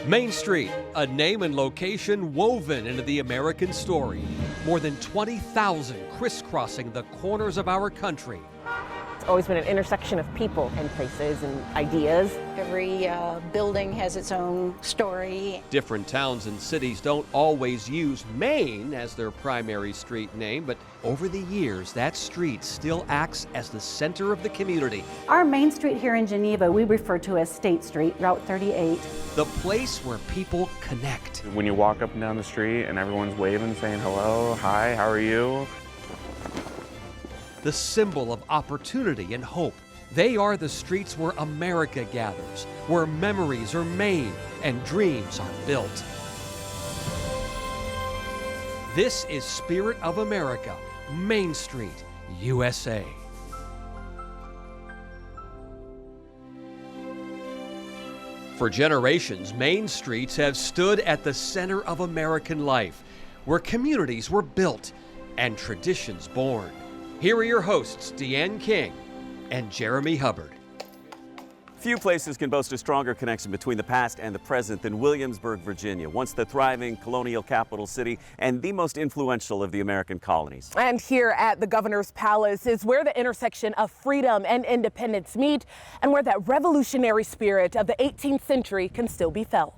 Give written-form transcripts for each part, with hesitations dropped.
Main Street, a name and location woven into the American story. More than 20,000 crisscrossing the corners of our country. It's always been an intersection of people and places and ideas. Every building has its own story. Different towns and cities don't always use Main as their primary street name, but over the years, that street still acts as the center of the community. Our Main Street here in Geneva, we refer to as State Street, Route 38. The place where people connect. When you walk up and down the street and everyone's waving, saying hello, hi, how are you? The symbol of opportunity and hope. They are the streets where America gathers, where memories are made and dreams are built. This is Spirit of America, Main Street, USA. For generations, main streets have stood at the center of American life, where communities were built and traditions born. Here are your hosts, Deanne King and Jeremy Hubbard. Few places can boast a stronger connection between the past and the present than Williamsburg, Virginia, once the thriving colonial capital city and the most influential of the American colonies. And here at the Governor's Palace is where the intersection of freedom and independence meet, and where that revolutionary spirit of the 18th century can still be felt.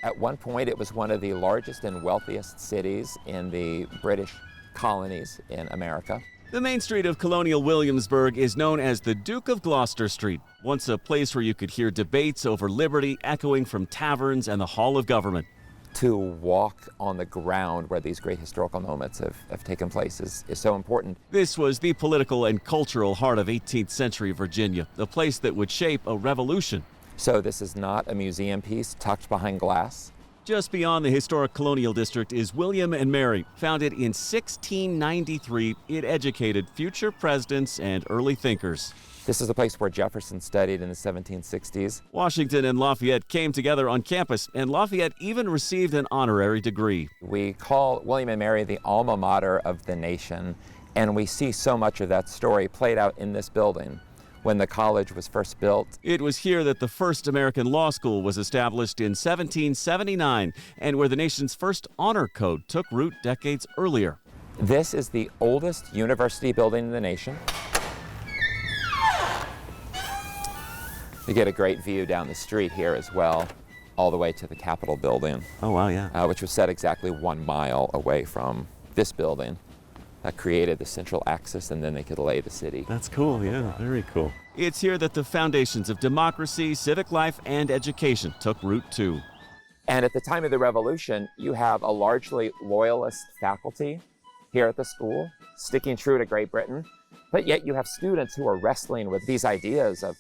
At one point, it was one of the largest and wealthiest cities in the British colonies in America. The main street of colonial Williamsburg is known as the Duke of Gloucester Street, once a place where you could hear debates over liberty echoing from taverns and the Hall of Government. To walk on the ground where these great historical moments have taken place is so important. This was the political and cultural heart of 18th century Virginia, the place that would shape a revolution. So this is not a museum piece tucked behind glass. Just beyond the historic colonial district is William and Mary. Founded in 1693, it educated future presidents and early thinkers. This is the place where Jefferson studied in the 1760s. Washington and Lafayette came together on campus, and Lafayette even received an honorary degree. We call William and Mary the alma mater of the nation, and we see so much of that story played out in this building. When the college was first built. It was here that the first American law school was established in 1779, and where the nation's first honor code took root decades earlier. This is the oldest university building in the nation. You get a great view down the street here as well, all the way to the Capitol building. Oh, wow, yeah. Which was set exactly 1 mile away from this building. That created the central axis, and then they could lay the city. That's cool, yeah, very cool. It's here that the foundations of democracy, civic life, and education took root too. And at the time of the Revolution, you have a largely loyalist faculty here at the school, sticking true to Great Britain, but yet you have students who are wrestling with these ideas of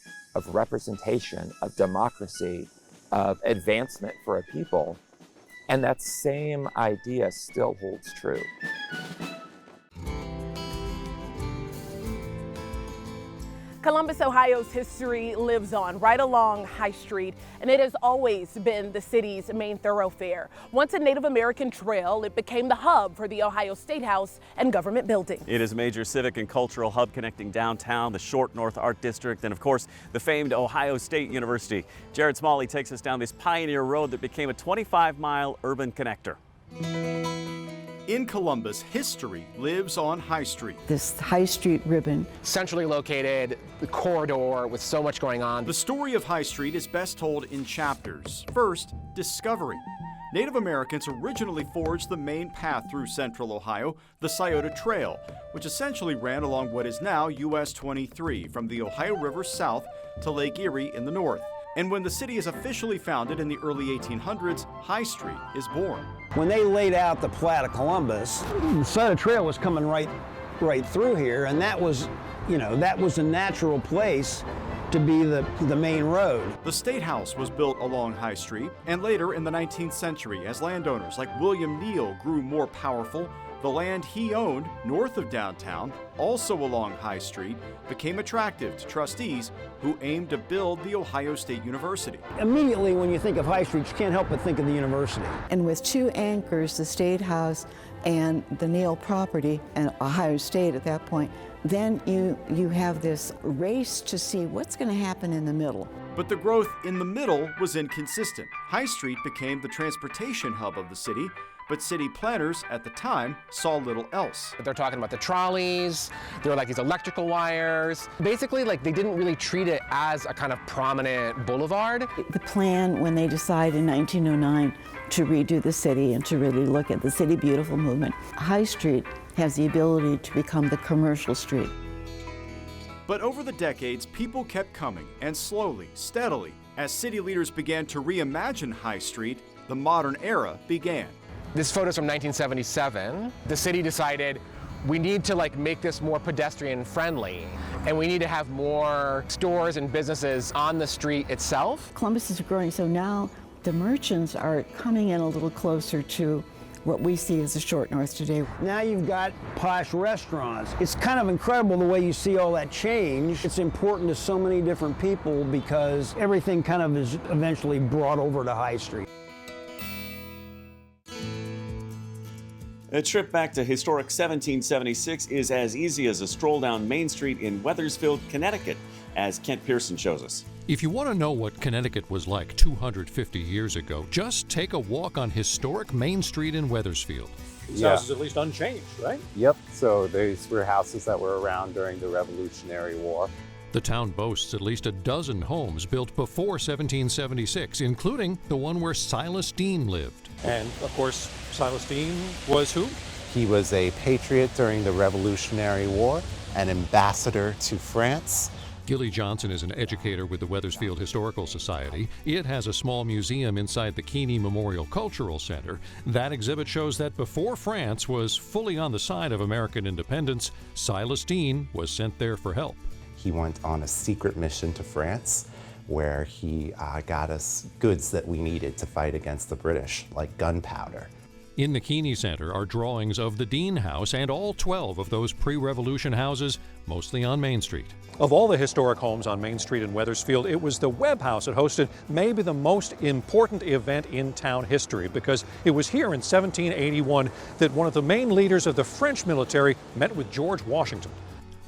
representation, of democracy, of advancement for a people. And that same idea still holds true. Columbus, Ohio's history lives on right along High Street, and it has always been the city's main thoroughfare. Once a Native American trail, it became the hub for the Ohio State House and government buildings. It is a major civic and cultural hub connecting downtown, the Short North Art District, and of course, the famed Ohio State University. Jared Smalley takes us down this pioneer road that became a 25-mile urban connector. In Columbus, history lives on High Street. This High Street ribbon. Centrally located, the corridor with so much going on. The story of High Street is best told in chapters. First, discovery. Native Americans originally forged the main path through central Ohio, the Scioto Trail, which essentially ran along what is now US 23 from the Ohio River south to Lake Erie in the north. And when the city is officially founded in the early 1800s, High Street is born. When they laid out the plat of Columbus, the Scioto Trail was coming right through here, and that was a natural place to be the main road. The State House was built along High Street, and later in the 19th century, as landowners like William Neal grew more powerful, the land he owned north of downtown, also along High Street, became attractive to trustees who aimed to build the Ohio State University. Immediately when you think of High Street, you can't help but think of the university. And with 2 anchors, the State House and the Neal property and Ohio State at that point, then you have this race to see what's going to happen in the middle. But the growth in the middle was inconsistent. High Street became the transportation hub of the city, but city planners at the time saw little else. They're talking about the trolleys, there were like these electrical wires. Basically, like they didn't really treat it as a kind of prominent boulevard. The plan when they decided in 1909 to redo the city and to really look at the City Beautiful movement, High Street has the ability to become the commercial street. But over the decades, people kept coming, and slowly, steadily, as city leaders began to reimagine High Street, the modern era began. This photo's from 1977. The city decided we need to make this more pedestrian friendly, and we need to have more stores and businesses on the street itself. Columbus is growing, so now the merchants are coming in a little closer to what we see as the Short North today. Now you've got posh restaurants. It's kind of incredible the way you see all that change. It's important to so many different people because everything kind of is eventually brought over to High Street. A trip back to historic 1776 is as easy as a stroll down Main Street in Wethersfield, Connecticut, as Kent Pearson shows us. If you want to know what Connecticut was like 250 years ago, just take a walk on historic Main Street in Wethersfield. These houses at least unchanged, right? Yep, so these were houses that were around during the Revolutionary War. The town boasts at least a dozen homes built before 1776, including the one where Silas Deane lived. And, of course, Silas Deane was who? He was a patriot during the Revolutionary War, an ambassador to France. Gilly Johnson is an educator with the Wethersfield Historical Society. It has a small museum inside the Keeney Memorial Cultural Center. That exhibit shows that before France was fully on the side of American independence, Silas Deane was sent there for help. He went on a secret mission to France where he got us goods that we needed to fight against the British, like gunpowder. In the Keeney Center are drawings of the Deane House and all 12 of those pre-revolution houses, mostly on Main Street. Of all the historic homes on Main Street in Wethersfield, it was the Webb House that hosted maybe the most important event in town history, because it was here in 1781 that one of the main leaders of the French military met with George Washington.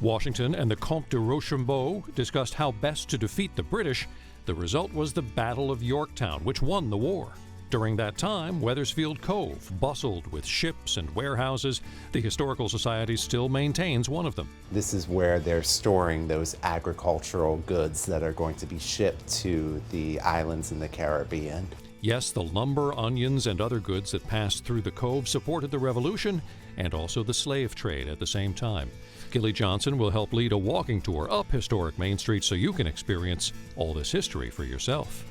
Washington and the Comte de Rochambeau discussed how best to defeat the British. The result was the Battle of Yorktown, which won the war. During that time, Wethersfield Cove bustled with ships and warehouses. The Historical Society still maintains one of them. This is where they're storing those agricultural goods that are going to be shipped to the islands in the Caribbean. Yes, the lumber, onions, and other goods that passed through the cove supported the Revolution and also the slave trade at the same time. Gilly Johnson will help lead a walking tour up historic Main Street so you can experience all this history for yourself.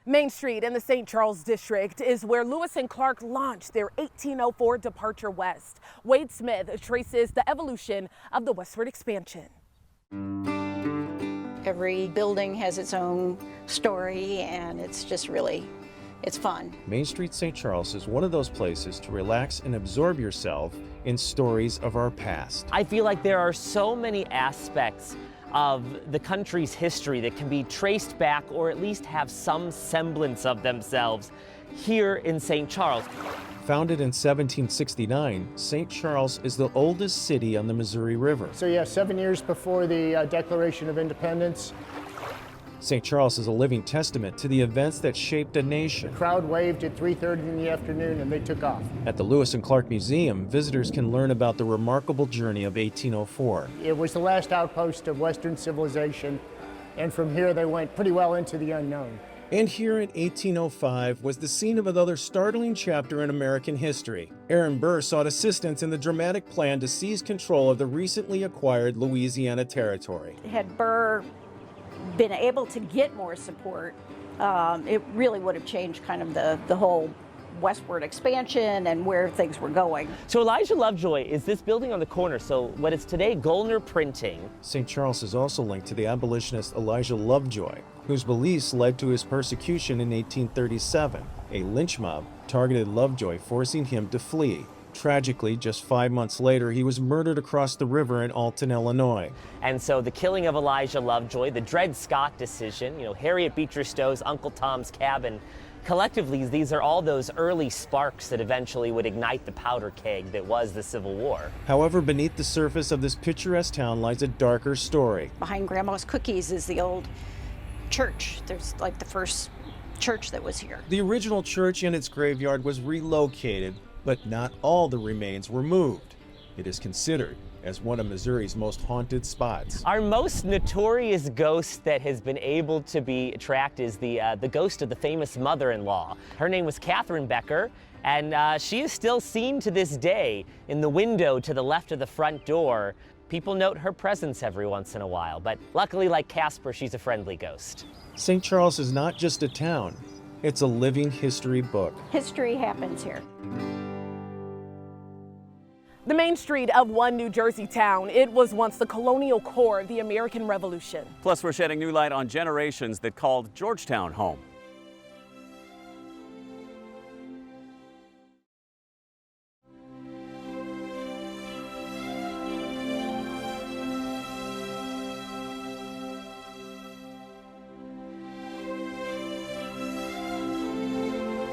Main Street in the St. Charles District is where Lewis and Clark launched their 1804 departure west. Wade Smith traces the evolution of the westward expansion. Every building has its own story, and it's just really, it's fun. Main Street St. Charles is one of those places to relax and absorb yourself in stories of our past. I feel like there are so many aspects of the country's history that can be traced back or at least have some semblance of themselves here in St. Charles. Founded in 1769, St. Charles is the oldest city on the Missouri River. So yeah, 7 years before the Declaration of Independence. St. Charles is a living testament to the events that shaped a nation. The crowd waved at 3:30 in the afternoon and they took off. At the Lewis and Clark Museum, visitors can learn about the remarkable journey of 1804. It was the last outpost of Western civilization, and from here they went pretty well into the unknown. And here in 1805 was the scene of another startling chapter in American history. Aaron Burr sought assistance in the dramatic plan to seize control of the recently acquired Louisiana Territory. Had Burr been able to get more support, it really would have changed kind of the whole westward expansion and where things were going. So Elijah Lovejoy is this building on the corner, so what is today Goldner Printing. St. Charles is also linked to the abolitionist Elijah Lovejoy, whose beliefs led to his persecution in 1837. A lynch mob targeted Lovejoy, forcing him to flee. Tragically, just 5 months later, he was murdered across the river in Alton, Illinois. And so the killing of Elijah Lovejoy, the Dred Scott decision, Harriet Beecher Stowe's Uncle Tom's Cabin, collectively, these are all those early sparks that eventually would ignite the powder keg that was the Civil War. However, beneath the surface of this picturesque town lies a darker story. Behind Grandma's Cookies is the old church. There's like the first church that was here. The original church and its graveyard was relocated, but not all the remains were moved. It is considered as one of Missouri's most haunted spots. Our most notorious ghost that has been able to be tracked is the ghost of the famous mother-in-law. Her name was Catherine Becker, and she is still seen to this day in the window to the left of the front door. People note her presence every once in a while, but luckily, like Casper, she's a friendly ghost. St. Charles is not just a town, it's a living history book. History happens here. The main street of one New Jersey town, it was once the colonial core of the American Revolution. Plus, we're shedding new light on generations that called Georgetown home.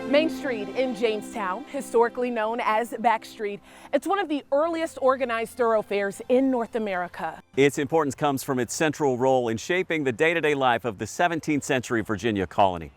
Main Street in Jamestown, historically known as Back Street, it's one of the earliest organized thoroughfares in North America. Its importance comes from its central role in shaping the day-to-day life of the 17th century Virginia colony.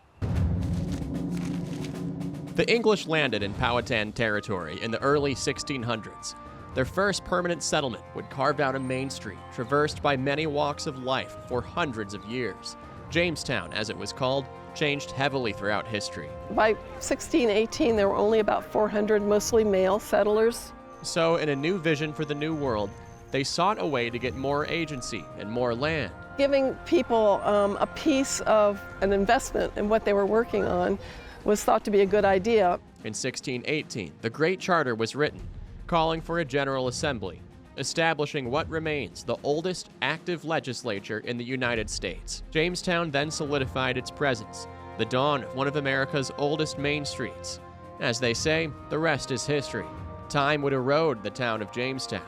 The English landed in Powhatan territory in the early 1600s. Their first permanent settlement would carve out a main street traversed by many walks of life for hundreds of years. Jamestown, as it was called, changed heavily throughout history. By 1618, there were only about 400 mostly male settlers. So, in a new vision for the New World, they sought a way to get more agency and more land. Giving people a piece of an investment in what they were working on was thought to be a good idea. In 1618, the Great Charter was written, calling for a General Assembly, establishing what remains the oldest active legislature in the United States. Jamestown then solidified its presence, the dawn of one of America's oldest main streets. As they say, the rest is history. Time would erode the town of Jamestown.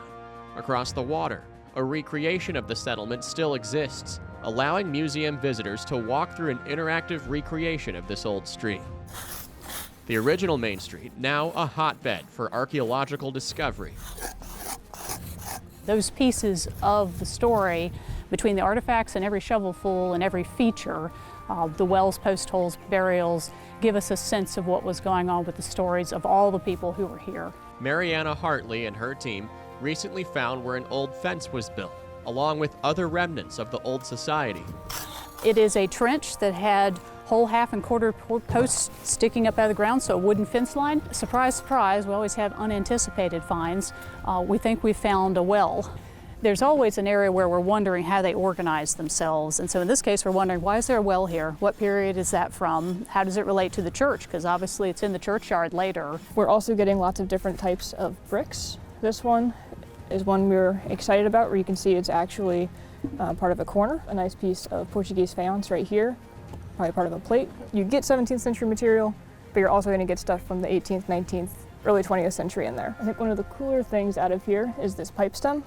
Across the water, a recreation of the settlement still exists, allowing museum visitors to walk through an interactive recreation of this old street. The original Main Street, now a hotbed for archaeological discovery. Those pieces of the story, between the artifacts and every shovelful and every feature, the wells, post holes, burials, give us a sense of what was going on with the stories of all the people who were here. Mariana Hartley and her team recently found where an old fence was built, along with other remnants of the old society. It is a trench that had whole half and quarter posts sticking up out of the ground, so a wooden fence line. Surprise, surprise, we always have unanticipated finds. We think we found a well. There's always an area where we're wondering how they organized themselves, and so in this case we're wondering, why is there a well here? What period is that from? How does it relate to the church? Because obviously it's in the churchyard later. We're also getting lots of different types of bricks. This one is one we're excited about, where you can see it's actually part of a corner, a nice piece of Portuguese faience right here, probably part of a plate. You get 17th century material, but you're also going to get stuff from the 18th, 19th, early 20th century in there. I think one of the cooler things out of here is this pipe stem,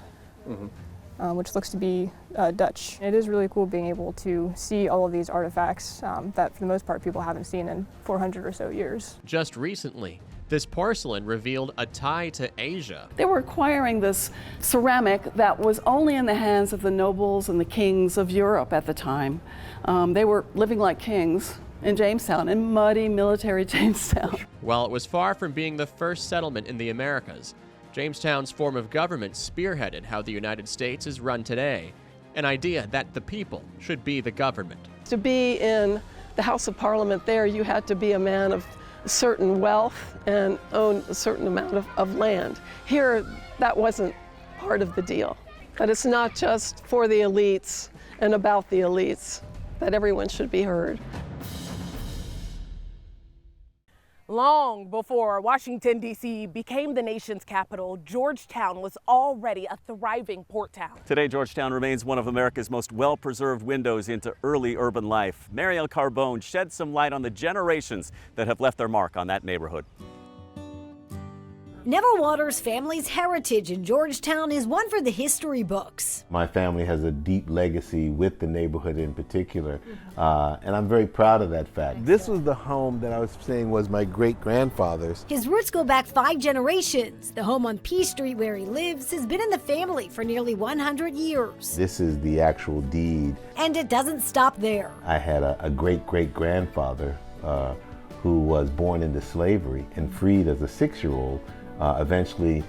which looks to be Dutch. It is really cool being able to see all of these artifacts that for the most part people haven't seen in 400 or so years. Just recently, this porcelain revealed a tie to Asia. They were acquiring this ceramic that was only in the hands of the nobles and the kings of Europe at the time. They were living like kings in Jamestown, in muddy military Jamestown. While it was far from being the first settlement in the Americas, Jamestown's form of government spearheaded how the United States is run today, an idea that the people should be the government. To be in the House of Parliament there, you had to be a man of certain wealth and own a certain amount of land. Here, that wasn't part of the deal. That it's not just for the elites and about the elites, that everyone should be heard. Long before Washington, D.C. became the nation's capital, Georgetown was already a thriving port town. Today, Georgetown remains one of America's most well-preserved windows into early urban life. Marielle Carbone sheds some light on the generations that have left their mark on that neighborhood. Neville Waters' family's heritage in Georgetown is one for the history books. My family has a deep legacy with the neighborhood in particular, and I'm very proud of that fact. This was the home that I was saying was my great-grandfather's. His roots go back 5 generations. The home on P Street where he lives has been in the family for nearly 100 years. This is the actual deed. And it doesn't stop there. I had a great-great-grandfather who was born into slavery and freed as a 6-year-old, eventually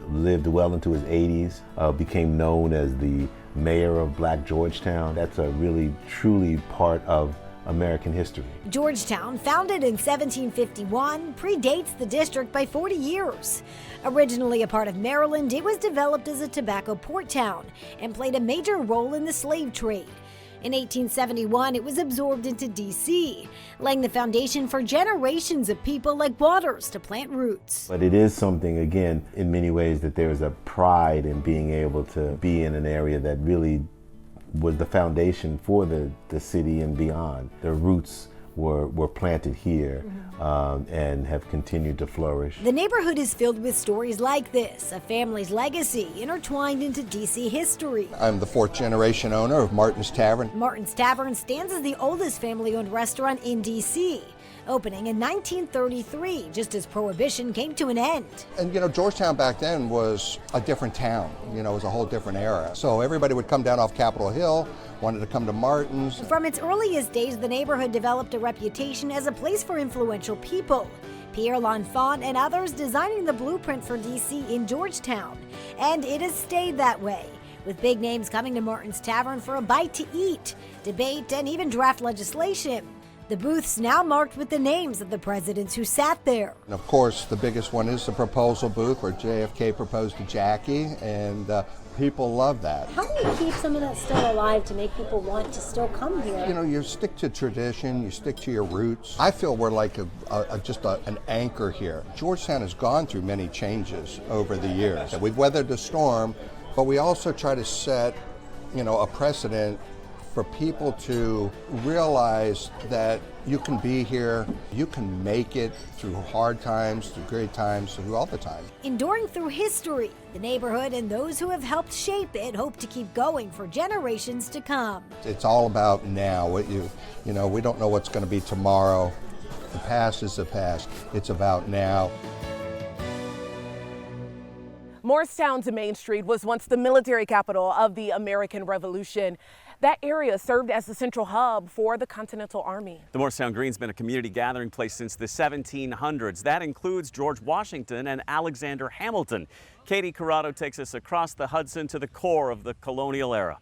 lived well into his 80s, became known as the mayor of Black Georgetown. That's a really, truly part of American history. Georgetown, founded in 1751, predates the district by 40 years. Originally a part of Maryland, it was developed as a tobacco port town and played a major role in the slave trade. In 1871, it was absorbed into D.C., laying the foundation for generations of people like Waters to plant roots. But it is something, again, in many ways that there is a pride in being able to be in an area that really was the foundation for the city and beyond. The roots were planted here and have continued to flourish. The neighborhood is filled with stories like this, a family's legacy intertwined into D.C. history. I'm the 4th generation owner of Martin's Tavern. Martin's Tavern stands as the oldest family-owned restaurant in D.C., opening in 1933, just as Prohibition came to an end. And you know, Georgetown back then was a different town. You know, it was a whole different era. So everybody would come down off Capitol Hill, wanted to come to Martin's. From its earliest days, the neighborhood developed a reputation as a place for influential people. Pierre L'Enfant and others designing the blueprint for D.C. in Georgetown. And it has stayed that way, with big names coming to Martin's Tavern for a bite to eat, debate, and even draft legislation. The booths now marked with the names of the presidents who sat there. And of course, the biggest one is the proposal booth where JFK proposed to Jackie, and people love that. How do you keep some of that still alive to make people want to still come here? You know, you stick to tradition, you stick to your roots. I feel we're like just an anchor here. Georgetown has gone through many changes over the years. We've weathered the storm, but we also try to set, you know, a precedent for people to realize that you can be here, you can make it through hard times, through great times, through all the time. Enduring through history, the neighborhood and those who have helped shape it hope to keep going for generations to come. It's all about now. You know, we don't know what's going to be tomorrow. The past is the past. It's about now. Morristown's Main Street was once the military capital of the American Revolution. That area served as the central hub for the Continental Army. The Morristown Green's been a community gathering place since the 1700s. That includes George Washington and Alexander Hamilton. Katie Corrado takes us across the Hudson to the core of the colonial era.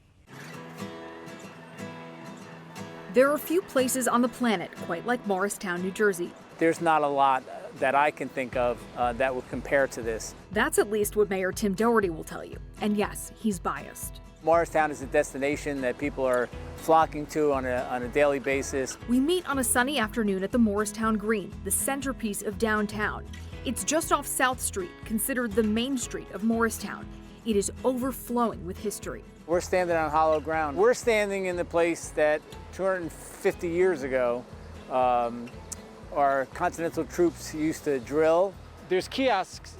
There are few places on the planet quite like Morristown, New Jersey. There's not a lot that I can think of that would compare to this. That's at least what Mayor Tim Doherty will tell you. And yes, he's biased. Morristown is a destination that people are flocking to on a daily basis. We meet on a sunny afternoon at the Morristown Green, the centerpiece of downtown. It's just off South Street, considered the main street of Morristown. It is overflowing with history. We're standing on hollow ground. We're standing in the place that 250 years ago our Continental troops used to drill. There's kiosks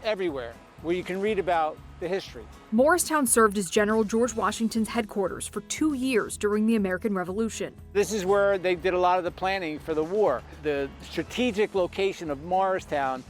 everywhere where you can read about the history. Morristown served as General George Washington's headquarters for 2 years during the American Revolution. This is where they did a lot of the planning for the war. The strategic location of Morristown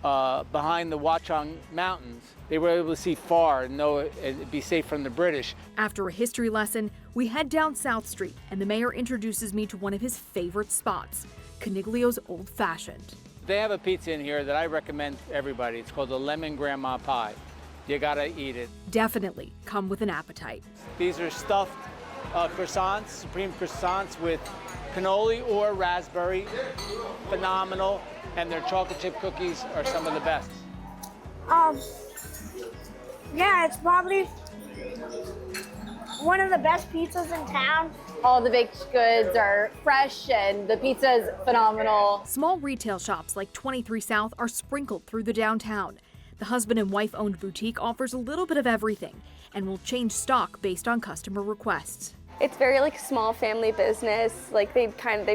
behind the Watchung Mountains, they were able to see far and know it'd be safe from the British. After a history lesson, we head down South Street and the mayor introduces me to one of his favorite spots, Coniglio's Old Fashioned. They have a pizza in here that I recommend to everybody. It's called the Lemon Grandma Pie. You gotta eat it. Definitely come with an appetite. These are stuffed croissants, supreme croissants with cannoli or raspberry. Phenomenal. And their chocolate chip cookies are some of the best. Yeah, it's probably one of the best pizzas in town. All the baked goods are fresh and the pizza is phenomenal. Small retail shops like 23 South are sprinkled through the downtown. The husband and wife owned boutique offers a little bit of everything and will change stock based on customer requests. It's very like small family business. Like they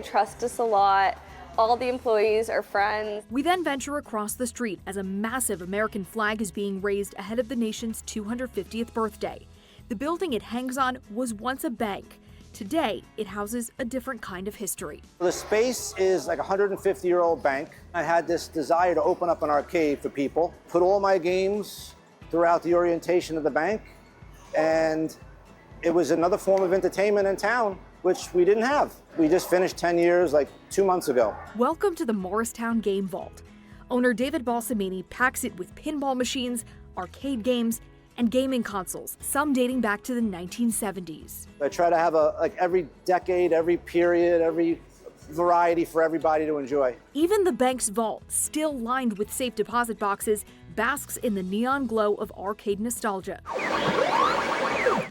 trust us a lot. All the employees are friends. We then venture across the street as a massive American flag is being raised ahead of the nation's 250th birthday. The building it hangs on was once a bank. Today, it houses a different kind of history. The space is like a 150-year-old bank. I had this desire to open up an arcade for people, put all my games throughout the orientation of the bank, and it was another form of entertainment in town, which we didn't have. We just finished 10 years like 2 months ago. Welcome to the Morristown Game Vault. Owner David Balsamini packs it with pinball machines, arcade games, and gaming consoles, some dating back to the 1970s. I try to have every decade, every period, every variety for everybody to enjoy. Even the bank's vault, still lined with safe deposit boxes, basks in the neon glow of arcade nostalgia.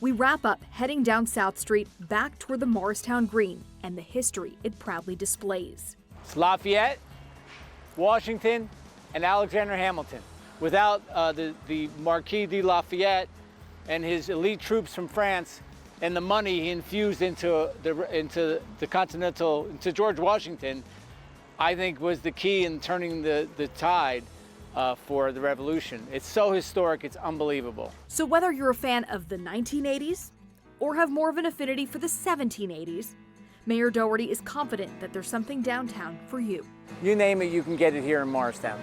We wrap up heading down South Street back toward the Morristown Green and the history it proudly displays. It's Lafayette, Washington, and Alexander Hamilton. Without the Marquis de Lafayette and his elite troops from France and the money he infused into George Washington, I think was the key in turning the tide for the revolution. It's so historic, it's unbelievable. So whether you're a fan of the 1980s or have more of an affinity for the 1780s, Mayor Doherty is confident that there's something downtown for you. You name it, you can get it here in Morristown.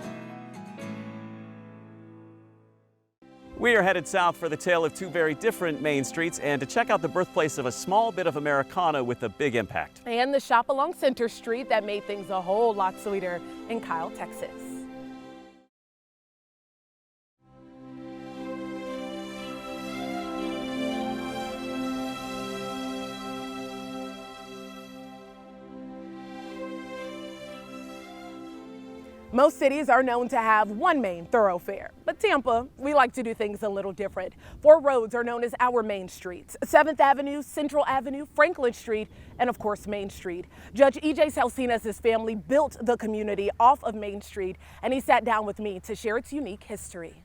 We are headed south for the tale of two very different main streets and to check out the birthplace of a small bit of Americana with a big impact. And the shop along Center Street that made things a whole lot sweeter in Kyle, Texas. Most cities are known to have one main thoroughfare, but Tampa, we like to do things a little different. 4 roads are known as our main streets: 7th Avenue, Central Avenue, Franklin Street, and of course Main Street. Judge E.J. Salcinas' family built the community off of Main Street, and he sat down with me to share its unique history.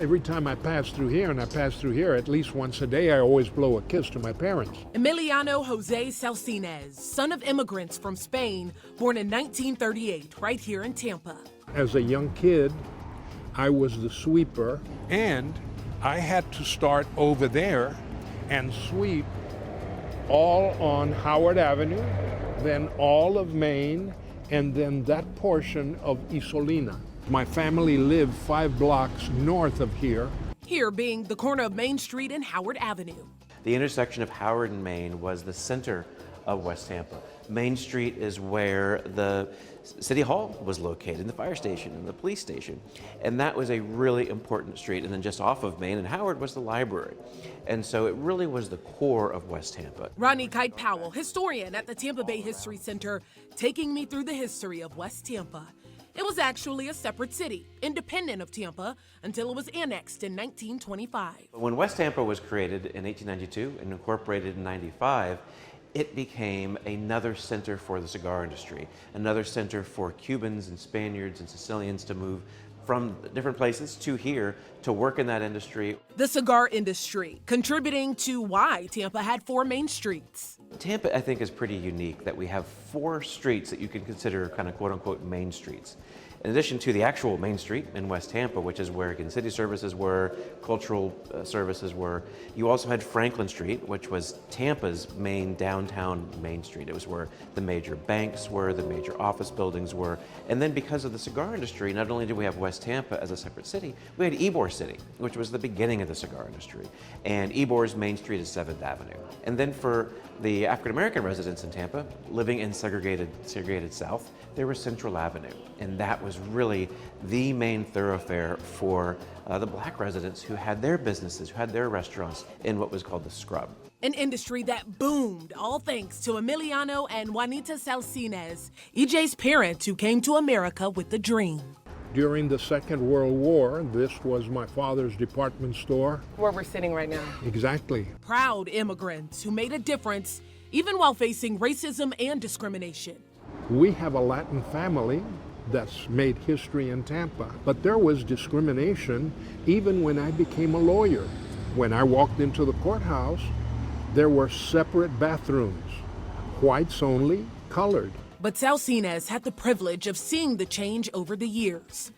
Every time I pass through here, and I pass through here at least once a day, I always blow a kiss to my parents. Emiliano Jose Salcinas, son of immigrants from Spain, born in 1938, right here in Tampa. As a young kid, I was the sweeper, and I had to start over there and sweep all on Howard Avenue, then all of Main, and then that portion of Isolina. My family lived 5 blocks north of here. Here being the corner of Main Street and Howard Avenue. The intersection of Howard and Main was the center of West Tampa. Main Street is where the City Hall was located, and the fire station and the police station. And that was a really important street. And then just off of Main and Howard was the library. And so it really was the core of West Tampa. Ronnie Kite Powell, historian at the Tampa Bay History Center, taking me through the history of West Tampa. It was actually a separate city, independent of Tampa, until it was annexed in 1925. When West Tampa was created in 1892 and incorporated in 95, it became another center for the cigar industry, another center for Cubans and Spaniards and Sicilians to move from different places to here to work in that industry. The cigar industry, contributing to why Tampa had 4 main streets. Tampa, I think, is pretty unique that we have 4 streets that you can consider kind of quote-unquote main streets. In addition to the actual Main Street in West Tampa, which is where again city services were, cultural services were, you also had Franklin Street, which was Tampa's main downtown Main Street. It was where the major banks were, the major office buildings were. And then because of the cigar industry, not only did we have West Tampa as a separate city, we had Ybor City, which was the beginning of the cigar industry. And Ybor's Main Street is 7th Avenue. And then for the African-American residents in Tampa, living in segregated South, there was Central Avenue. And that was really the main thoroughfare for the black residents who had their businesses, who had their restaurants in what was called the Scrub. An industry that boomed, all thanks to Emiliano and Juanita Salcinas, EJ's parents who came to America with the dream. During the Second World War, this was my father's department store. Where we're sitting right now. Exactly. Proud immigrants who made a difference, even while facing racism and discrimination. We have a Latin family that's made history in Tampa, but there was discrimination even when I became a lawyer. When I walked into the courthouse, there were separate bathrooms whites only, colored. But Salsines had the privilege of seeing the change over the years.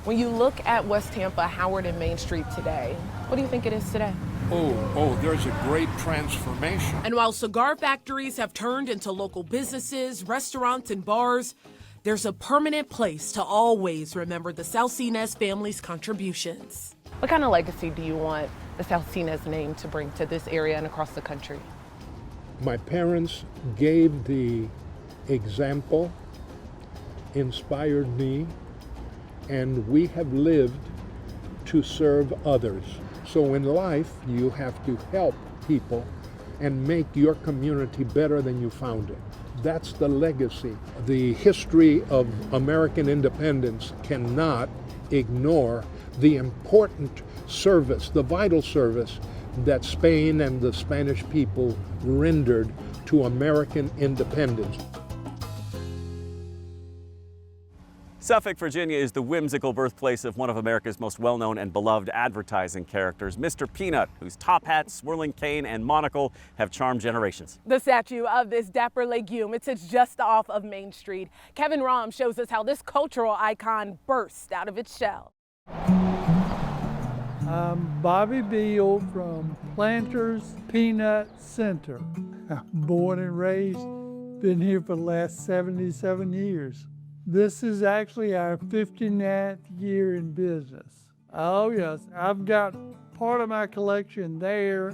When you look at West Tampa, Howard, and Main Street today, what do you think it is today? There's a great transformation. And while cigar factories have turned into local businesses, restaurants, and bars, there's a permanent place to always remember the Salsines family's contributions. What kind of legacy do you want the Salsines name to bring to this area and across the country? My parents gave the example, inspired me, and we have lived to serve others. So in life, you have to help people and make your community better than you found it. That's the legacy. The history of American independence cannot ignore the important service, the vital service that Spain and the Spanish people rendered to American independence. Suffolk, Virginia is the whimsical birthplace of one of America's most well-known and beloved advertising characters, Mr. Peanut, whose top hat, swirling cane, and monocle have charmed generations. The statue of this dapper legume, it sits just off of Main Street. Kevin Rahm shows us how this cultural icon burst out of its shell. I'm Bobby Beal from Planters Peanut Center. I'm born and raised, been here for the last 77 years. This is actually our 59th year in business. Oh yes, I've got part of my collection there.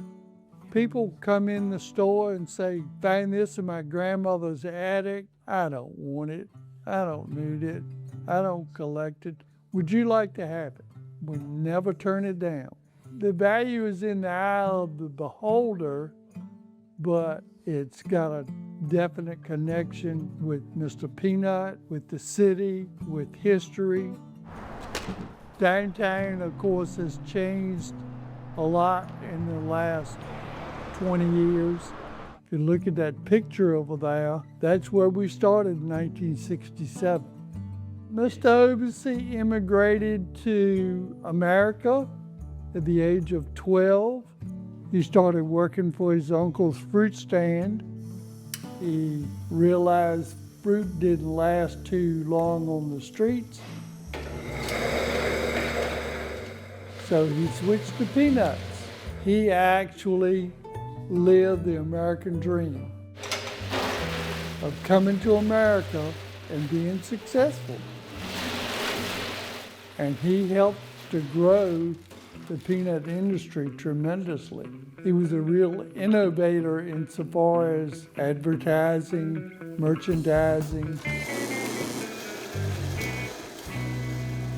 People come in the store and say, find this in my grandmother's attic. I don't want it. I don't need it. I don't collect it. Would you like to have it? We never turn it down. The value is in the eye of the beholder, but it's got a definite connection with Mr. Peanut, with the city, with history. Downtown, of course, has changed a lot in the last 20 years. If you look at that picture over there, that's where we started in 1967. Mr. Obersee immigrated to America at the age of 12. He started working for his uncle's fruit stand. He realized fruit didn't last too long on the streets. So he switched to peanuts. He actually lived the American dream of coming to America and being successful. And he helped to grow the peanut industry tremendously. He was a real innovator insofar as advertising, merchandising.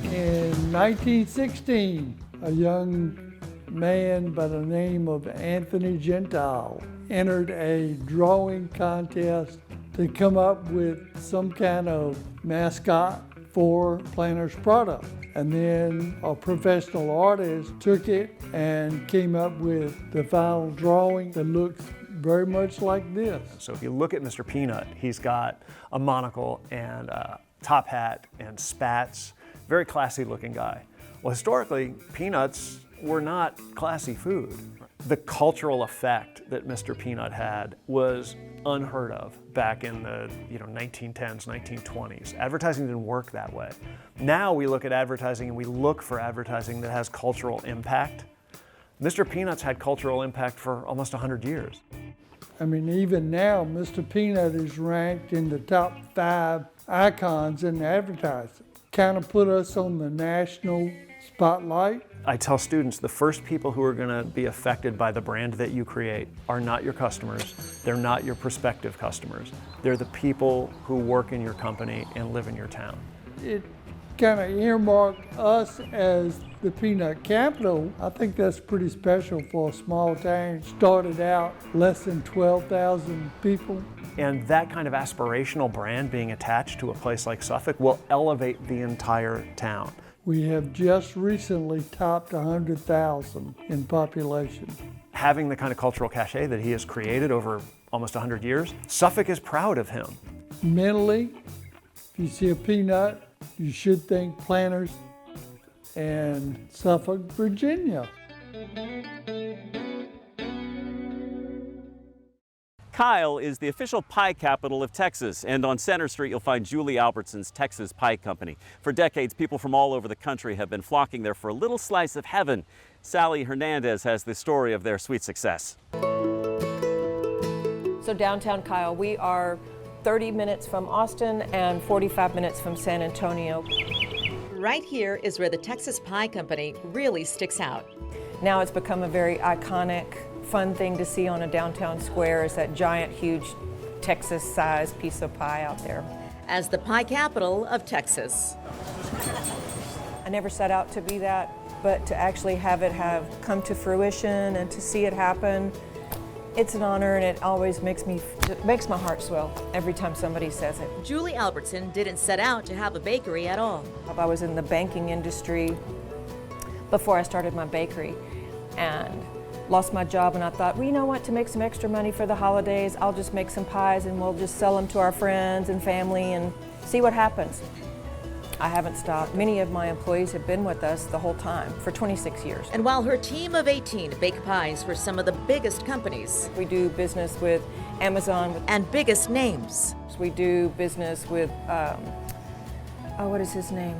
In 1916, a young man by the name of Anthony Gentile entered a drawing contest to come up with some kind of mascot for Planters product. And then a professional artist took it and came up with the final drawing that looks very much like this. So if you look at Mr. Peanut, he's got a monocle and a top hat and spats, very classy looking guy. Well, historically, peanuts were not classy food. The cultural effect that Mr. Peanut had was unheard of back in the 1910s, 1920s. Advertising didn't work that way. Now we look at advertising and we look for advertising that has cultural impact. Mr. Peanut's had cultural impact for almost 100 years. I mean, even now, Mr. Peanut is ranked in the top 5 icons in advertising. Kind of put us on the national spotlight. I tell students the first people who are going to be affected by the brand that you create are not your customers. They're not your prospective customers. They're the people who work in your company and live in your town. It kind of earmarked us as the peanut capital. I think that's pretty special for a small town. Started out less than 12,000 people. And that kind of aspirational brand being attached to a place like Suffolk will elevate the entire town. We have just recently topped 100,000 in population. Having the kind of cultural cachet that he has created over almost 100 years, Suffolk is proud of him. Mentally, if you see a peanut, you should think Planters and Suffolk, Virginia. Kyle is the official pie capital of Texas, and on Center Street you'll find Julie Albertson's Texas Pie Company. For decades, people from all over the country have been flocking there for a little slice of heaven. Sally Hernandez has the story of their sweet success. So downtown Kyle, we are 30 minutes from Austin and 45 minutes from San Antonio. Right here is where the Texas Pie Company really sticks out. Now it's become a very iconic, fun thing to see on a downtown square is that giant, huge Texas-sized piece of pie out there. As the pie capital of Texas. I never set out to be that, but to actually have it come to fruition and to see it happen, it's an honor, and it always makes my heart swell every time somebody says it. Julie Albertson didn't set out to have a bakery at all. I was in the banking industry before I started my bakery and lost my job, and I thought, well, you know what, to make some extra money for the holidays, I'll just make some pies and we'll just sell them to our friends and family and see what happens. I haven't stopped. Many of my employees have been with us the whole time, for 26 years. And while her team of 18 bake pies for some of the biggest companies. We do business with Amazon. And biggest names. We do business with, what is his name?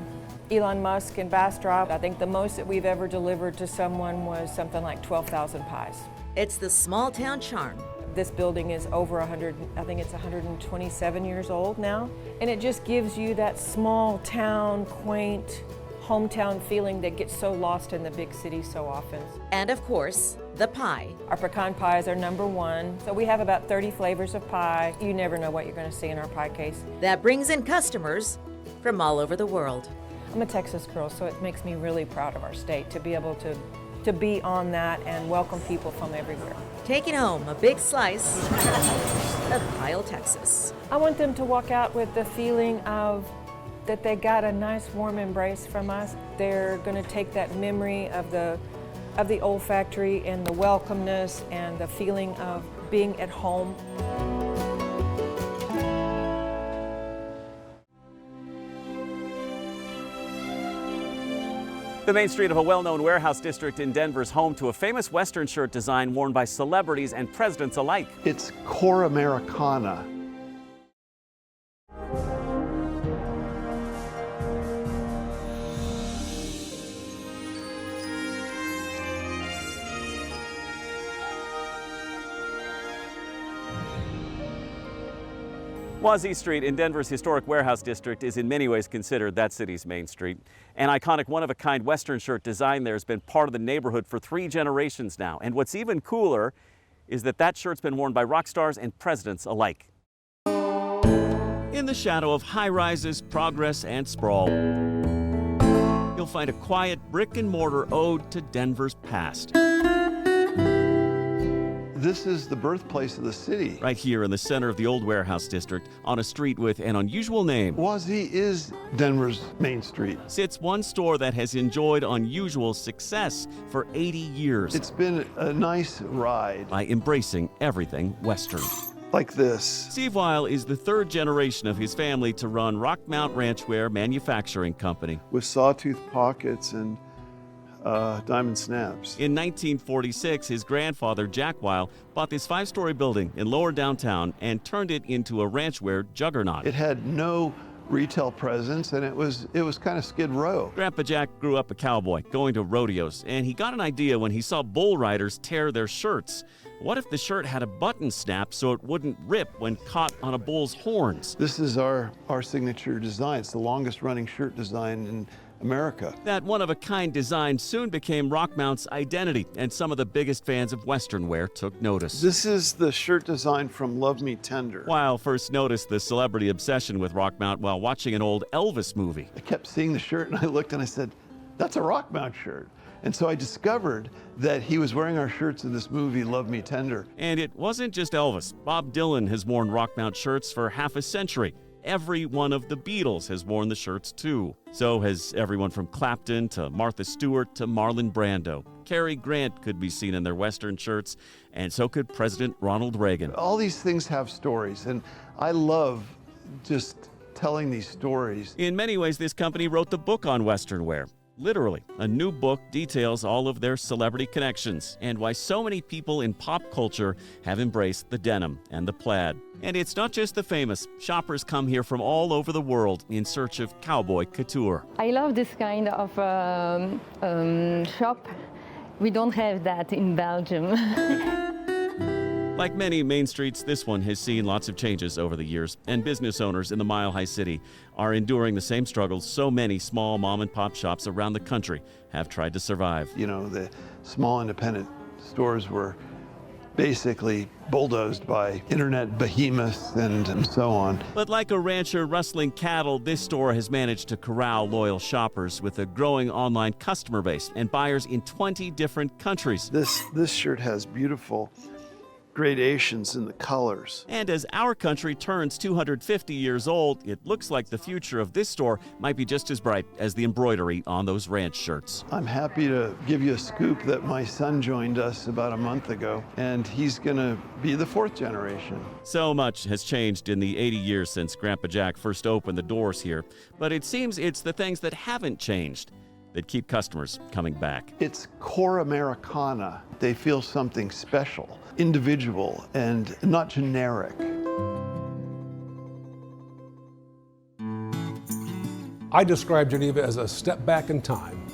Elon Musk and Bastrop. I think the most that we've ever delivered to someone was something like 12,000 pies. It's the small town charm. This building is over 100, I think it's 127 years old now. And it just gives you that small town, quaint, hometown feeling that gets so lost in the big city so often. And of course, the pie. Our pecan pies are #1. So we have about 30 flavors of pie. You never know what you're going to see in our pie case. That brings in customers from all over the world. I'm a Texas girl, so it makes me really proud of our state to be able to be on that and welcome people from everywhere. Taking home a big slice of Kyle, Texas. I want them to walk out with the feeling of that they got a nice warm embrace from us. They're going to take that memory of the olfactory and the welcomeness and the feeling of being at home. The main street of a well-known warehouse district in Denver is home to a famous Western shirt design worn by celebrities and presidents alike. It's core Americana. Wazee Street in Denver's historic warehouse district is in many ways considered that city's main street. An iconic one-of-a-kind Western shirt design there has been part of the neighborhood for 3 generations now. And what's even cooler is that shirt's been worn by rock stars and presidents alike. In the shadow of high-rises, progress, and sprawl, you'll find a quiet brick-and-mortar ode to Denver's past. This is the birthplace of the city. Right here in the center of the old warehouse district, on a street with an unusual name. Wazee is Denver's main street. Sits one store that has enjoyed unusual success for 80 years. It's been a nice ride. By embracing everything Western. Like this. Steve Weil is the 3rd generation of his family to run Rockmount Ranchwear Manufacturing Company. With sawtooth pockets and diamond snaps. In 1946, his grandfather, Jack Weil, bought this 5-story building in lower downtown and turned it into a ranchwear juggernaut. It had no retail presence, and it was kind of Skid Row. Grandpa Jack grew up a cowboy, going to rodeos, and he got an idea when he saw bull riders tear their shirts. What if the shirt had a button snap so it wouldn't rip when caught on a bull's horns? This is our signature design. It's the longest running shirt design in America. That one-of-a-kind design soon became Rockmount's identity, and some of the biggest fans of Western wear took notice. This is the shirt design from Love Me Tender. Weil first noticed the celebrity obsession with Rockmount while watching an old Elvis movie. I kept seeing the shirt and I looked and I said, that's a Rockmount shirt. And so I discovered that he was wearing our shirts in this movie, Love Me Tender. And it wasn't just Elvis. Bob Dylan has worn Rockmount shirts for half a century. Every one of the Beatles has worn the shirts too. So has everyone from Clapton to Martha Stewart to Marlon Brando. Cary Grant could be seen in their Western shirts, and so could President Ronald Reagan. All these things have stories, and I love just telling these stories. In many ways, this company wrote the book on Western wear. Literally, a new book details all of their celebrity connections and why so many people in pop culture have embraced the denim and the plaid. And it's not just the famous. Shoppers come here from all over the world in search of cowboy couture. I love this kind of shop. We don't have that in Belgium. Like many main streets, this one has seen lots of changes over the years, and business owners in the Mile High City are enduring the same struggles so many small mom and pop shops around the country have tried to survive. You know, the small independent stores were basically bulldozed by internet behemoths and so on. But like a rancher rustling cattle, this store has managed to corral loyal shoppers with a growing online customer base and buyers in 20 different countries. This shirt has beautiful gradations in the colors. And as our country turns 250 years old, it looks like the future of this store might be just as bright as the embroidery on those ranch shirts. I'm happy to give you a scoop that my son joined us about a month ago, and he's gonna be the 4th generation. So much has changed in the 80 years since Grandpa Jack first opened the doors here, but it seems it's the things that haven't changed that keep customers coming back. It's core Americana. They feel something special, individual, and not generic. I describe Geneva as a step back in time,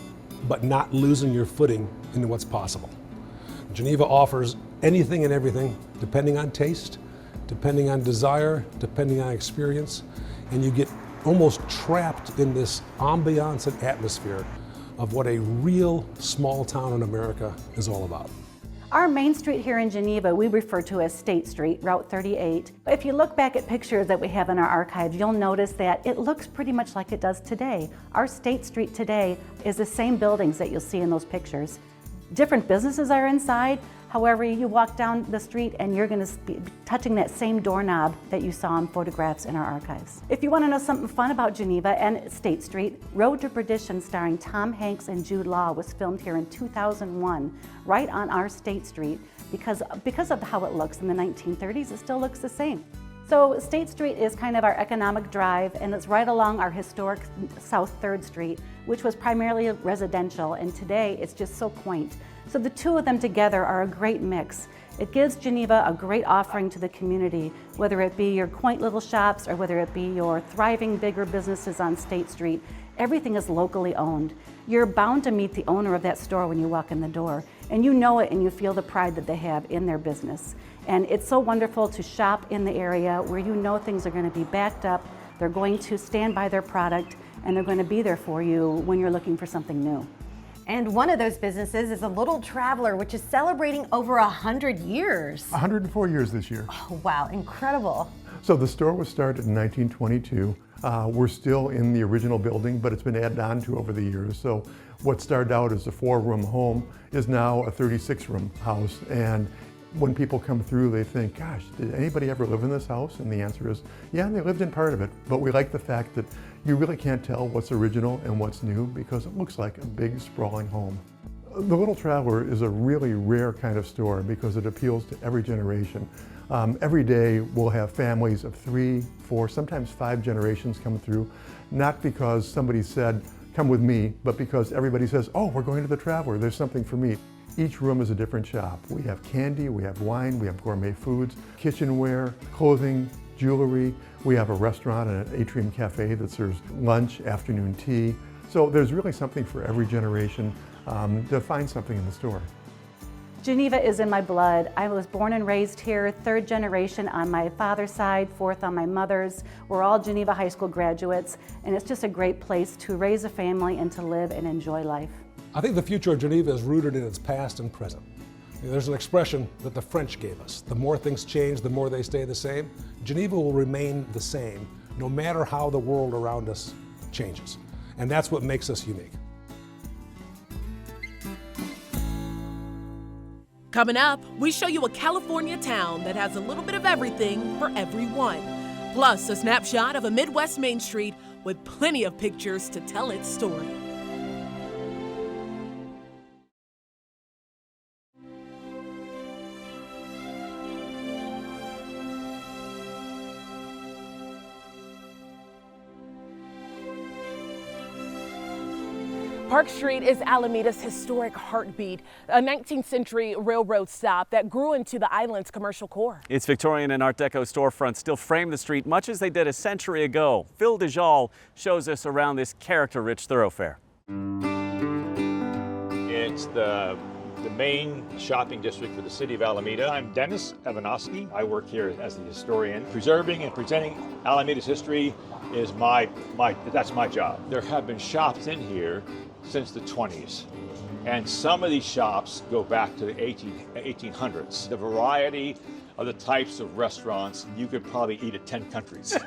but not losing your footing into what's possible. Geneva offers anything and everything, depending on taste, depending on desire, depending on experience, and you get almost trapped in this ambiance and atmosphere of what a real small town in America is all about. Our main street here in Geneva, we refer to as State Street, Route 38. If you look back at pictures that we have in our archives, you'll notice that it looks pretty much like it does today. Our State Street today is the same buildings that you'll see in those pictures. Different businesses are inside. However, you walk down the street and you're going to be touching that same doorknob that you saw in photographs in our archives. If you want to know something fun about Geneva and State Street, Road to Perdition starring Tom Hanks and Jude Law was filmed here in 2001, right on our State Street. Because of how it looks in the 1930s, it still looks the same. So State Street is kind of our economic drive, and it's right along our historic South 3rd Street, which was primarily residential, and today it's just so quaint. So the two of them together are a great mix. It gives Geneva a great offering to the community, whether it be your quaint little shops or whether it be your thriving bigger businesses on State Street. Everything is locally owned. You're bound to meet the owner of that store when you walk in the door, and you know it and you feel the pride that they have in their business. And it's so wonderful to shop in the area where you know things are going to be backed up, they're going to stand by their product, and they're going to be there for you when you're looking for something new. And one of those businesses is a Little Traveler, which is celebrating over 100 years. 104 years this year. Oh, wow, incredible. So the store was started in 1922. We're still in the original building, but it's been added on to over the years. So what started out as a 4-room home is now a 36-room house. And when people come through, they think, gosh, did anybody ever live in this house? And the answer is, yeah, they lived in part of it. But we like the fact that you really can't tell what's original and what's new because it looks like a big, sprawling home. The Little Traveler is a really rare kind of store because it appeals to every generation. Every day we'll have families of 3, 4, sometimes 5 generations come through, not because somebody said, come with me, but because everybody says, oh, we're going to the Traveler, there's something for me. Each room is a different shop. We have candy, we have wine, we have gourmet foods, kitchenware, clothing, jewelry. We have a restaurant and an atrium cafe that serves lunch, afternoon tea. So there's really something for every generation to find something in the store. Geneva is in my blood. I was born and raised here, 3rd generation on my father's side, 4th on my mother's. We're all Geneva High School graduates, and it's just a great place to raise a family and to live and enjoy life. I think the future of Geneva is rooted in its past and present. There's an expression that the French gave us. The more things change, the more they stay the same. Geneva will remain the same, no matter how the world around us changes. And that's what makes us unique. Coming up, we show you a California town that has a little bit of everything for everyone. Plus, a snapshot of a Midwest Main Street with plenty of pictures to tell its story. Park Street is Alameda's historic heartbeat, a 19th century railroad stop that grew into the island's commercial core. Its Victorian and Art Deco storefronts still frame the street much as they did a century ago. Phil DeJoul shows us around this character-rich thoroughfare. It's the main shopping district for the city of Alameda. I'm Dennis Evanovsky. I work here as the historian. Preserving and presenting Alameda's history is that's my job. There have been shops in here since the 20s. And some of these shops go back to the 1800s. The variety of the types of restaurants, you could probably eat at 10 countries.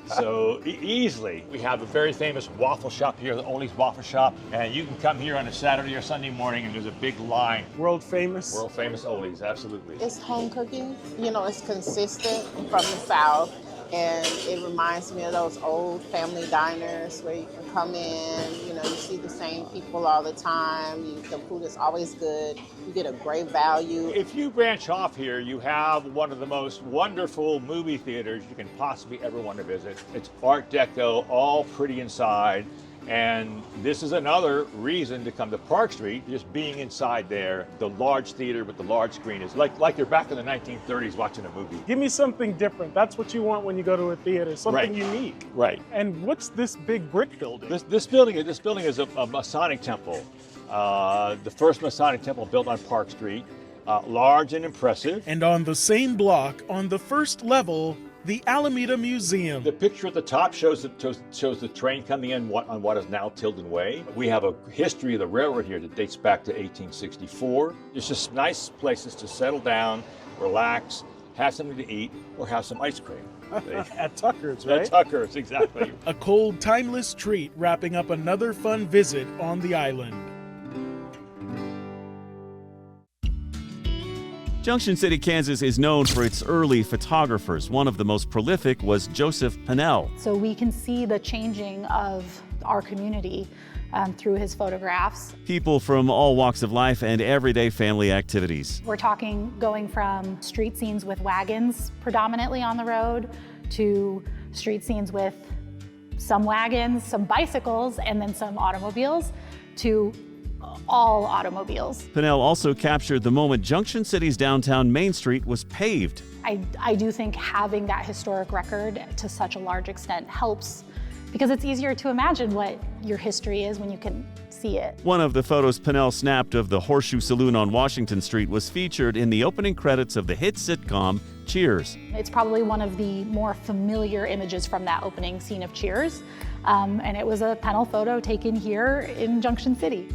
So easily. We have a very famous waffle shop here, the Ole's Waffle Shop, and you can come here on a Saturday or Sunday morning and there's a big line. World famous? World famous Ole's, absolutely. It's home cooking. You know, it's consistent from the South. And it reminds me of those old family diners where you can come in, you know, you see the same people all the time. The food is always good. You get a great value. If you branch off here, you have one of the most wonderful movie theaters you can possibly ever want to visit. It's Art Deco, all pretty inside. And this is another reason to come to Park Street, just being inside there. The large theater with the large screen is like you're back in the 1930s watching a movie. Give me something different. That's what you want when you go to a theater, something unique. Right. And what's this big brick building? This building is a Masonic temple. The first Masonic temple built on Park Street. Large and impressive. And on the same block, on the first level, the Alameda Museum. The picture at the top shows the train coming in on what is now Tilden Way. We have a history of the railroad here that dates back to 1864. It's just nice places to settle down, relax, have something to eat, or have some ice cream. At Tucker's, right? At Tucker's, exactly. A cold, timeless treat wrapping up another fun visit on the island. Junction City, Kansas is known for its early photographers. One of the most prolific was Joseph Pennell. So we can see the changing of our community through his photographs. People from all walks of life and everyday family activities. We're talking going from street scenes with wagons predominantly on the road to street scenes with some wagons, some bicycles, and then some automobiles to all automobiles. Pennell also captured the moment Junction City's downtown Main Street was paved. I do think having that historic record to such a large extent helps because it's easier to imagine what your history is when you can see it. One of the photos Pennell snapped of the Horseshoe Saloon on Washington Street was featured in the opening credits of the hit sitcom Cheers. It's probably one of the more familiar images from that opening scene of Cheers, and it was a Pennell photo taken here in Junction City.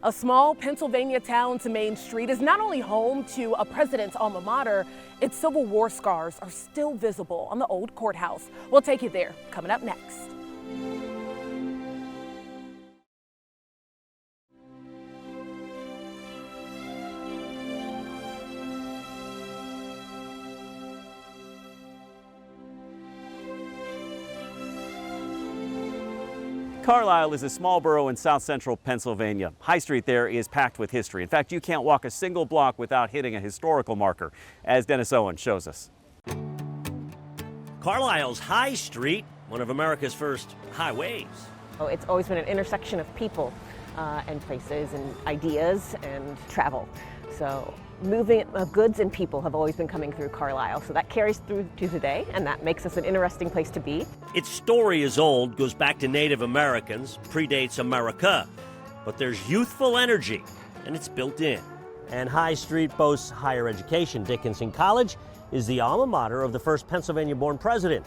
A small Pennsylvania town's Main Street is not only home to a president's alma mater, its Civil War scars are still visible on the old courthouse. We'll take you there, coming up next. Carlisle is a small borough in south central Pennsylvania. High Street there is packed with history. In fact, you can't walk a single block without hitting a historical marker, as Dennis Owen shows us. Carlisle's High Street, one of America's first highways. Oh, it's always been an intersection of people and places and ideas and travel. So moving of goods and people have always been coming through Carlisle. So that carries through to today, and that makes us an interesting place to be. Its story is old, goes back to Native Americans, predates America. But there's youthful energy, and it's built in. And High Street boasts higher education. Dickinson College is the alma mater of the first Pennsylvania-born president,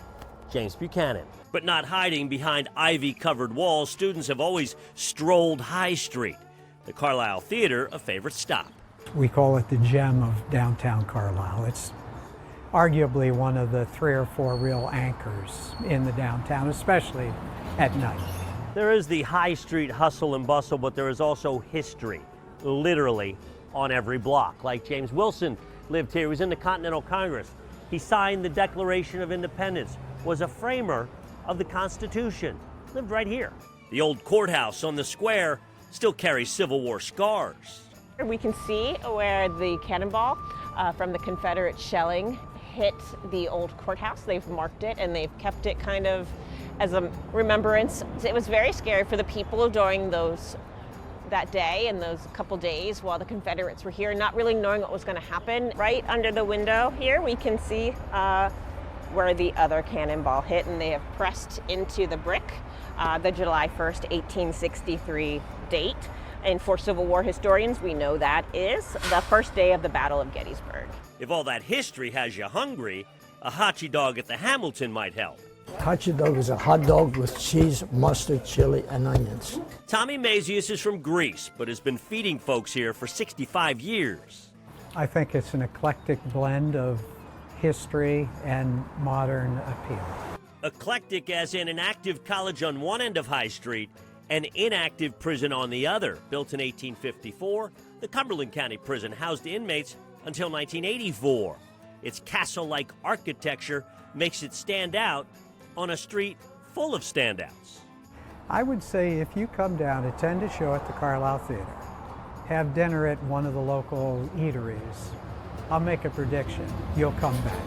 James Buchanan. But not hiding behind ivy-covered walls, students have always strolled High Street. The Carlisle Theater, a favorite stop. We call it the gem of downtown Carlisle. It's arguably one of the 3 or 4 real anchors in the downtown, especially at night. There is the High Street hustle and bustle, but there is also history, literally on every block. Like James Wilson lived here. He was in the Continental Congress. He signed the Declaration of Independence, was a framer of the Constitution, lived right here. The old courthouse on the square still carries Civil War scars. We can see where the cannonball from the Confederate shelling hit the old courthouse. They've marked it and they've kept it kind of as a remembrance. It was very scary for the people during that day and those couple days while the Confederates were here, not really knowing what was going to happen. Right under the window here, we can see where the other cannonball hit, and they have pressed into the brick the July 1st, 1863 date. And for Civil War historians, we know that is the first day of the Battle of Gettysburg. If all that history has you hungry, a hotchie dog at the Hamilton might help. Hotchie dog is a hot dog with cheese, mustard, chili, and onions. Tommy Mazius is from Greece, but has been feeding folks here for 65 years. I think it's an eclectic blend of history and modern appeal. Eclectic as in an active college on one end of High Street, an inactive prison on the other. Built in 1854, the Cumberland County Prison housed inmates until 1984. Its castle-like architecture makes it stand out on a street full of standouts. I would say if you come down, attend a show at the Carlisle Theater, have dinner at one of the local eateries, I'll make a prediction, you'll come back.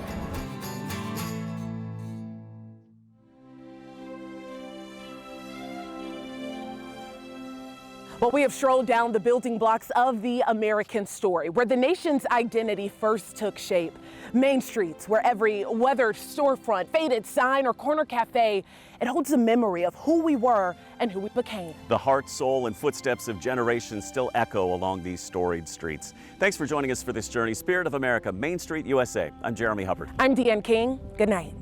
Well, we have strolled down the building blocks of the American story, where the nation's identity first took shape. Main streets, where every weathered storefront, faded sign, or corner cafe, it holds a memory of who we were and who we became. The heart, soul, and footsteps of generations still echo along these storied streets. Thanks for joining us for this journey. Spirit of America, Main Street, USA. I'm Jeremy Hubbard. I'm Deanne King. Good night.